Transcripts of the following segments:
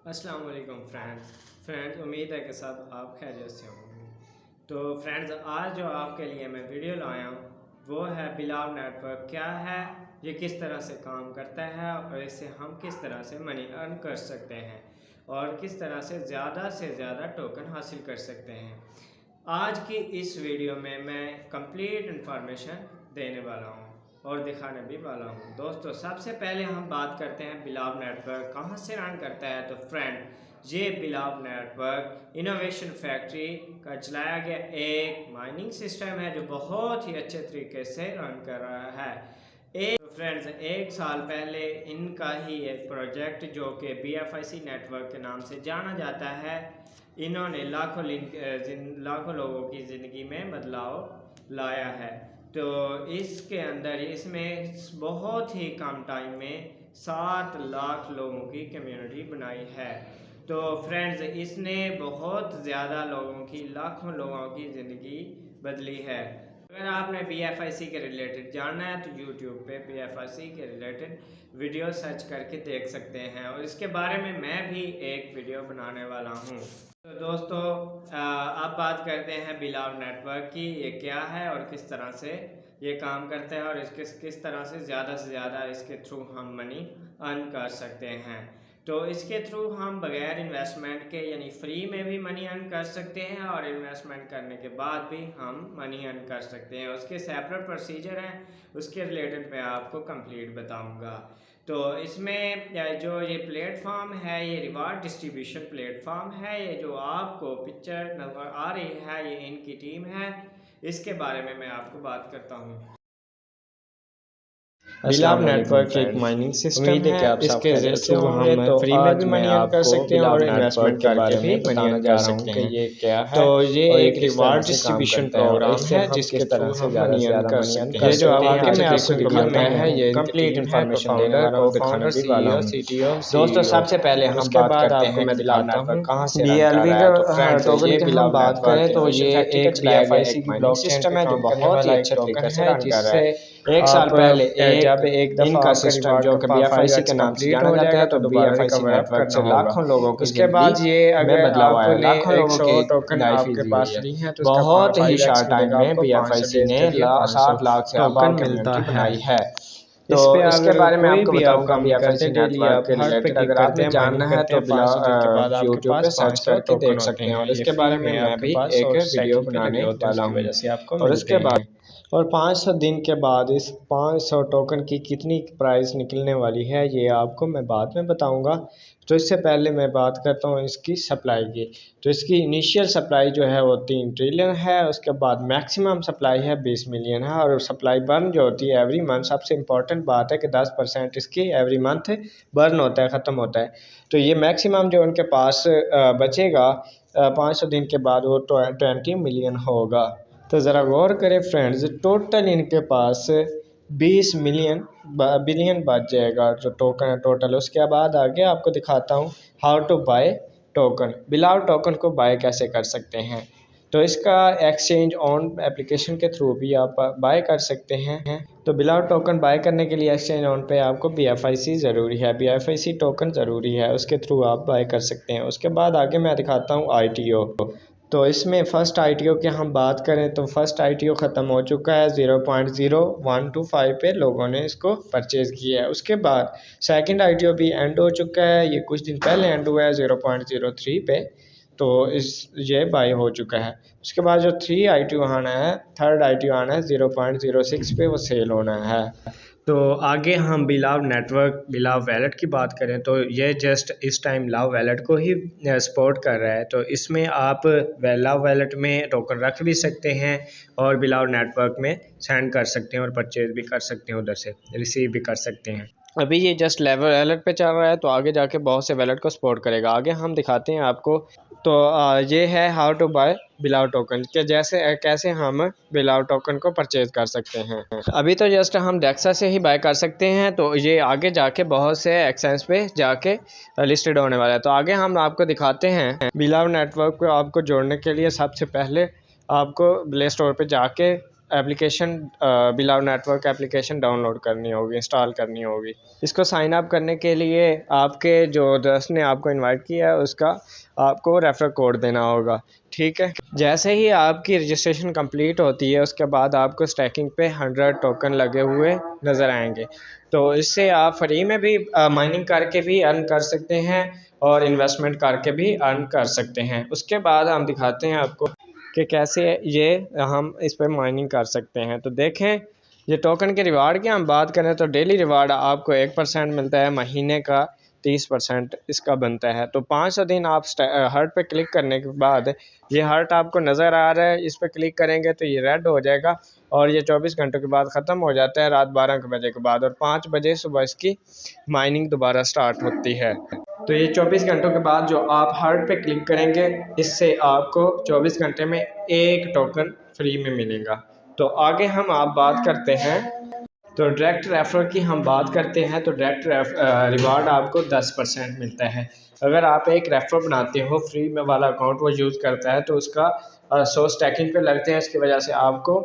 अस्सलाम वालेकुम फ्रेंड्स, उम्मीद है कि सब आप खैरियत से होंगे। तो फ्रेंड्स, आज जो आपके लिए मैं वीडियो लाया हूँ वो है बिलाव नेटवर्क क्या है, ये किस तरह से काम करता है और इससे हम किस तरह से मनी अर्न कर सकते हैं और किस तरह से ज़्यादा टोकन हासिल कर सकते हैं। आज की इस वीडियो में मैं कंप्लीट इंफॉर्मेशन देने वाला हूँ और दिखाने भी वाला हूँ। दोस्तों, सबसे पहले हम बात करते हैं बिलाव नेटवर्क कहाँ से रन करता है। तो फ्रेंड, ये बिलाव नेटवर्क इनोवेशन फैक्ट्री का चलाया गया एक माइनिंग सिस्टम है जो बहुत ही अच्छे तरीके से रन कर रहा है। तो फ्रेंड्स, एक साल पहले इनका ही एक प्रोजेक्ट जो कि BFIC नेटवर्क के नाम से जाना जाता है, इन्होंने लाखों लोगों की ज़िंदगी में बदलाव लाया है। तो इसके अंदर इसमें बहुत ही कम टाइम में 7 लाख लोगों की कम्युनिटी बनाई है। तो फ्रेंड्स, इसने बहुत ज़्यादा लोगों की, लाखों लोगों की ज़िंदगी बदली है। अगर आपने BFIC के रिलेटेड जानना है तो YouTube पे BFIC के रिलेटेड वीडियो सर्च करके देख सकते हैं और इसके बारे में मैं भी एक वीडियो बनाने वाला हूँ। तो दोस्तों, अब बात करते हैं बिलाव नेटवर्क की, ये क्या है और किस तरह से ये काम करता है और इसके किस तरह से ज़्यादा इसके थ्रू हम मनी अर्न कर सकते हैं। तो इसके थ्रू हम बगैर इन्वेस्टमेंट के यानी फ्री में भी मनी अर्न कर सकते हैं और इन्वेस्टमेंट करने के बाद भी हम मनी अर्न कर सकते हैं। उसके सेपरेट प्रोसीजर हैं, उसके रिलेटेड मैं आपको कंप्लीट बताऊंगा। तो इसमें जो ये प्लेटफॉर्म है, ये रिवार्ड डिस्ट्रीब्यूशन प्लेटफॉर्म है। ये जो आपको पिक्चर नज़र आ रही है, ये इनकी टीम है। इसके बारे में मैं आपको बात करता हूँ। बिलाव नेटवर्क एक माइनिंग सिस्टम है। इसके थ्रू हम फ्री में भी मनी अर्न कर सकते हैं और इन्वेस्टमेंट करके भी मनी अर्न कर सकते हैं। ये क्या है तो ये और एक रिवार्ड डिस्ट्रीब्यूशन प्रोग्राम है जिसके थ्रू हम मनी अर्न कर सकते हैं। ये जो आगे मैं आपको दिखाता है ये कंप्लीट इन्फॉर्मेशन देने वाला हूँ, दिखाने भी वाला हूँ। CTO दोस्तों, सबसे पहले हम बात करते हैं कि बिलाव नेटवर्क कहाँ से रन कर रहा है। तो फ्रेंड्स, ये बिलाव बात करें तो ये एक BFIC की माइनिंग सिस्टम है जो बहुत ही अच्छे तरीके से रन कर रहा है। एक साल पहले जब एक दफा इनका सिस्टम जो कि BFIC के नाम से जाना जाता है तो BFIC नेटवर्क से लाखों लोगों की उसके बाद ये में बदलाव आया, लाखों लोगों की टोकन आपके पास फ्री है तो बहुत ही शॉर्ट टाइम में BFIC ने 7 लाख से टोकन मिलता बनाई है। तो इसके बारे में आपको बताऊंगा BFIC नेटवर्क के रिलेटेड। अगर आपने जानना है तो यूट्यूब पे सर्च करके देख सकते हैं और इसके बारे में मैं भी एक वीडियो बनाने वाला हूँ। और इसके बाद 500 दिन के बाद इस 500 टोकन की कितनी प्राइस निकलने वाली है ये आपको मैं बाद में बताऊंगा। तो इससे पहले मैं बात करता हूँ इसकी सप्लाई की। तो इसकी इनिशियल सप्लाई जो है वो 3 ट्रिलियन है, उसके बाद मैक्सिमम सप्लाई है 20 मिलियन है और सप्लाई बर्न जो होती है एवरी मंथ। सबसे इम्पॉर्टेंट बात है कि 10% इसकी एवरी मंथ बर्न होता है, ख़त्म होता है। तो ये मैक्सिमम जो उनके पास बचेगा 500 दिन के बाद वो 20 मिलियन होगा। तो ज़रा गौर करें फ्रेंड्स, टोटल इनके पास 20 बिलियन बच जाएगा जो टोकन है टोटल। उसके बाद आगे आपको दिखाता हूँ हाउ टू बाय टोकन। बिलाव टोकन को बाय कैसे कर सकते हैं। तो इसका एक्सचेंज ऑन एप्लीकेशन के थ्रू भी आप बाय कर सकते हैं। तो बिलाव टोकन बाय करने के लिए एक्सचेंज ऑन पे आपको BFIC ज़रूरी है, BFIC टोकन ज़रूरी है, उसके थ्रू आप बाय कर सकते हैं। उसके बाद आगे मैं दिखाता हूँ ITO। तो इसमें फ़र्स्ट ITO की हम बात करें तो फर्स्ट ITO ख़त्म हो चुका है, 0.0125 पे लोगों ने इसको परचेज़ किया है। उसके बाद सेकंड ITO भी एंड हो चुका है, ये कुछ दिन पहले एंड हुआ है 0.03 पे। तो ये बाई हो चुका है। उसके बाद जो थर्ड ITO आना है 0.06 पे, वो सेल होना है। तो आगे हम बिलाव नेटवर्क, बिलाव वैलेट की बात करें तो ये जस्ट इस टाइम लाव वैलेट को ही सपोर्ट कर रहा है। तो इसमें आप लाव वैलेट में टोकन रख भी सकते हैं और बिलाव नेटवर्क में सेंड कर सकते हैं और परचेज भी कर सकते हैं, उधर से रिसीव भी कर सकते हैं। अभी ये जस्ट लेवल वैलेट पे चल रहा है, तो आगे जाके बहुत से वैलेट को सपोर्ट करेगा। आगे हम दिखाते हैं आपको। तो ये है हाउ टू बाय बिलाव टोकन के, जैसे कैसे हम बिलाव टोकन को परचेज कर सकते हैं। अभी तो जस्ट हम डेक्सा से ही बाय कर सकते हैं, तो ये आगे जाके बहुत से एक्सचेंज पे जाके लिस्टेड होने वाला है। तो आगे हम आपको दिखाते हैं। बिलाव नेटवर्क को आपको जोड़ने के लिए सबसे पहले आपको प्ले स्टोर पे जाके एप्लीकेशन बिलाव नेटवर्क एप्लीकेशन डाउनलोड करनी होगी, इंस्टॉल करनी होगी। इसको साइन अप करने के लिए आपके जो दोस्त ने आपको इनवाइट किया है उसका आपको रेफर कोड देना होगा, ठीक है। जैसे ही आपकी रजिस्ट्रेशन कंप्लीट होती है उसके बाद आपको स्टैकिंग पे 100 टोकन लगे हुए नज़र आएंगे। तो इससे आप फ्री में भी माइनिंग करके भी अर्न कर सकते हैं और इन्वेस्टमेंट करके भी अर्न कर सकते हैं। उसके बाद हम दिखाते हैं आपको कि कैसे ये हम इस पर माइनिंग कर सकते हैं। तो देखें, ये टोकन के रिवार्ड की हम बात करें तो डेली रिवार्ड आपको 1% मिलता है, महीने का 30% इसका बनता है। तो 500 दिन आप हार्ट पे क्लिक करने के बाद ये हार्ट आपको नज़र आ रहा है, इस पर क्लिक करेंगे तो ये रेड हो जाएगा और ये 24 घंटों के बाद ख़त्म हो जाता है, रात 12 बजे के बाद, और 5 बजे सुबह इसकी माइनिंग दोबारा स्टार्ट होती है। तो ये 24 घंटों के बाद जो आप हार्ट पे क्लिक करेंगे इससे आपको 24 घंटे में 1 टोकन फ्री में मिलेगा। तो आगे हम आप बात करते हैं, तो डायरेक्ट रेफर की हम बात करते हैं। तो डायरेक्ट रिवार्ड आपको 10% मिलता है। अगर आप एक रेफर बनाते हो, फ्री में वाला अकाउंट वो यूज़ करता है तो उसका 100 स्टैकिंग पे लगते हैं, इसकी वजह से आपको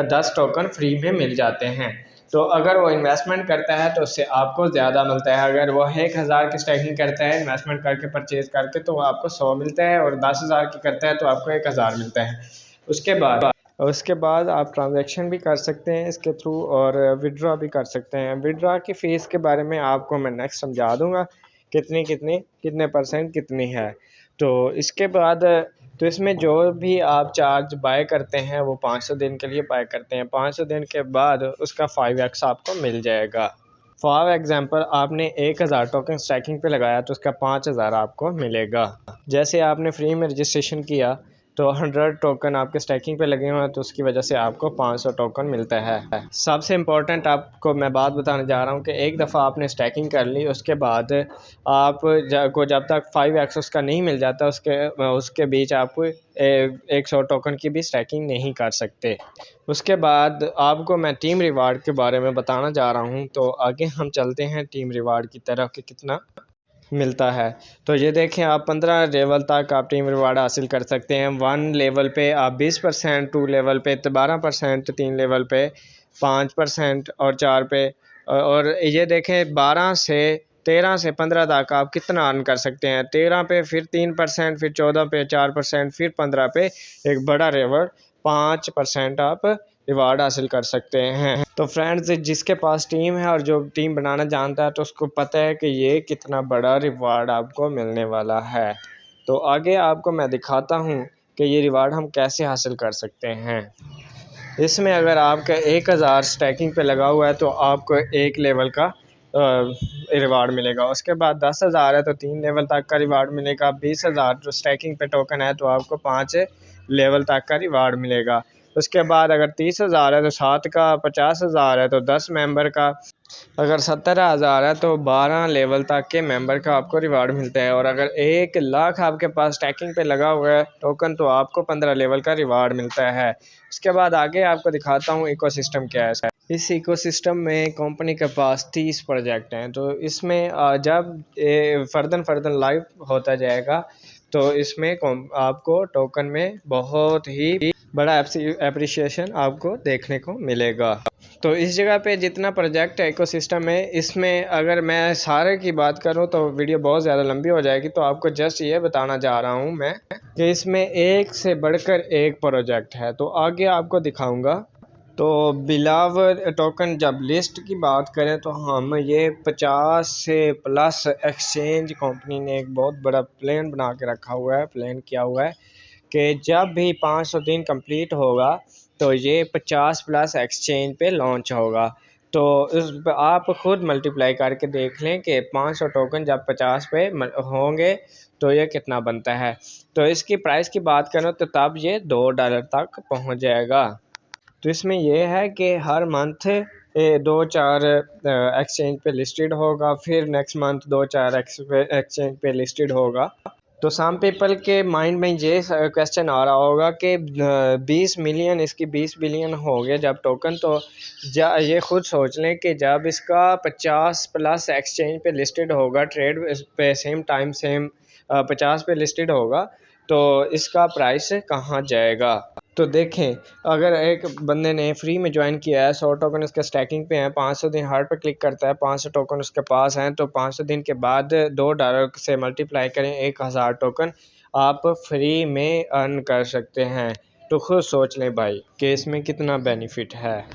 10 टोकन फ्री में मिल जाते हैं। तो अगर वो इन्वेस्टमेंट करता है तो उससे आपको ज़्यादा मिलता है। अगर वो 1000 की स्टैकिंग करता है इन्वेस्टमेंट करके, परचेज़ करके, तो आपको 100 मिलता है, और 10,000 की करता है तो आपको 1000 मिलता है। उसके बाद आप ट्रांजैक्शन भी कर सकते हैं इसके थ्रू और विड्रॉ भी कर सकते हैं। विड्रॉ की फ़ीस के बारे में आपको मैं नेक्स्ट समझा दूंगा, कितने परसेंट कितनी है। तो इसके बाद तो इसमें जो भी आप चार्ज बाय करते हैं वो 500 दिन के लिए बाय करते हैं। 500 दिन के बाद उसका 5x आपको मिल जाएगा। फॉर एग्जांपल आपने 1000 टोकन स्टैकिंग पे लगाया तो उसका 5000 आपको मिलेगा। जैसे आपने फ्री में रजिस्ट्रेशन किया तो 100 टोकन आपके स्टैकिंग पे लगे हुए हैं तो उसकी वजह से आपको 500 टोकन मिलता है। सबसे इम्पोर्टेंट आपको मैं बात बताने जा रहा हूँ कि एक दफ़ा आपने स्टैकिंग कर ली, उसके बाद आप को जब तक 5x उसका नहीं मिल जाता उसके बीच आप 100 टोकन की भी स्टैकिंग नहीं कर सकते। उसके बाद आपको मैं टीम रिवार्ड के बारे में बताना जा रहा हूँ। तो आगे हम चलते हैं टीम रिवार्ड की तरफ कि कितना मिलता है। तो ये देखें, आप 15 लेवल तक आप टीम रिवार्ड हासिल कर सकते हैं। 1 लेवल पे आप 20%, 2 लेवल पे 12%, 3 लेवल पे 5% और 4 पे, और ये देखें 13 से 15 तक आप कितना अर्न कर सकते हैं। 13 पे फिर 3%, फिर 14 पे 4%, फिर 15 पे एक बड़ा रिवार्ड 5% आप रिवार्ड हासिल कर सकते हैं। तो फ्रेंड्स, जिसके पास टीम है और जो टीम बनाना जानता है तो उसको पता है कि ये कितना बड़ा रिवार्ड आपको मिलने वाला है। तो आगे आपको मैं दिखाता हूँ कि ये रिवार्ड हम कैसे हासिल कर सकते हैं। इसमें अगर आपका 1000 स्टैकिंग पे लगा हुआ है तो आपको 1 लेवल का रिवार्ड मिलेगा। उसके बाद 10,000 है तो 3 लेवल तक का रिवार्ड मिलेगा। 20,000 जो स्टैकिंग पे टोकन है तो आपको 5 लेवल तक का रिवार्ड मिलेगा। उसके बाद अगर 30,000 है तो 7 का, 50,000 है तो 10 मेंबर का, अगर 17,000 है तो 12 लेवल तक के मेंबर का आपको रिवार्ड मिलता है, और अगर 1 लाख आपके पास स्टैकिंग पे लगा हुआ है टोकन तो आपको 15 लेवल का रिवार्ड मिलता है। उसके बाद आगे आपको दिखाता हूँ इकोसिस्टम क्या है। इस इकोसिस्टम में कंपनी के पास 30 प्रोजेक्ट हैं। तो इसमें जब फर्दन लाइव होता जाएगा तो इसमें आपको टोकन में बहुत ही बड़ा एप्रिसिएशन आपको देखने को मिलेगा। तो इस जगह पे जितना प्रोजेक्ट है इकोसिस्टम है, इसमें अगर मैं सारे की बात करूं तो वीडियो बहुत ज़्यादा लंबी हो जाएगी। तो आपको जस्ट ये बताना चाह रहा हूं मैं कि इसमें एक से बढ़कर एक प्रोजेक्ट है। तो आगे आपको दिखाऊंगा। तो बिलाव टोकन जब लिस्ट की बात करें तो हम ये 50 से प्लस एक्सचेंज कंपनी ने एक बहुत बड़ा प्लान बना के रखा हुआ है, प्लान किया हुआ है कि जब भी 500 दिन कंप्लीट होगा तो ये 50 प्लस एक्सचेंज पे लॉन्च होगा। तो इस आप खुद मल्टीप्लाई करके देख लें कि 500 टोकन जब 50 पे होंगे तो ये कितना बनता है। तो इसकी प्राइस की बात करें तो तब ये $2 तक पहुंच जाएगा। तो इसमें यह है कि हर मंथ 2-4 एक्सचेंज पे लिस्टेड होगा, फिर नेक्स्ट मंथ 2-4 एक्सचेंज पे लिस्टेड होगा। तो सम पीपल के माइंड में ये क्वेश्चन आ रहा होगा कि 20 मिलियन इसकी 20 बिलियन हो गया जब टोकन, तो ये खुद सोच लें कि जब इसका 50 प्लस एक्सचेंज पे लिस्टेड होगा, ट्रेड पे सेम टाइम सेम 50 पे लिस्टेड होगा, तो इसका प्राइस कहाँ जाएगा। तो देखें, अगर एक बंदे ने फ्री में ज्वाइन किया है, 100 टोकन उसके स्टैकिंग पे हैं, 500 दिन हार्ट पे क्लिक करता है, 500 टोकन उसके पास हैं, तो 500 दिन के बाद $2 से मल्टीप्लाई करें 1000 टोकन आप फ्री में अर्न कर सकते हैं। तो खुद सोच लें भाई कि इसमें कितना बेनिफिट है।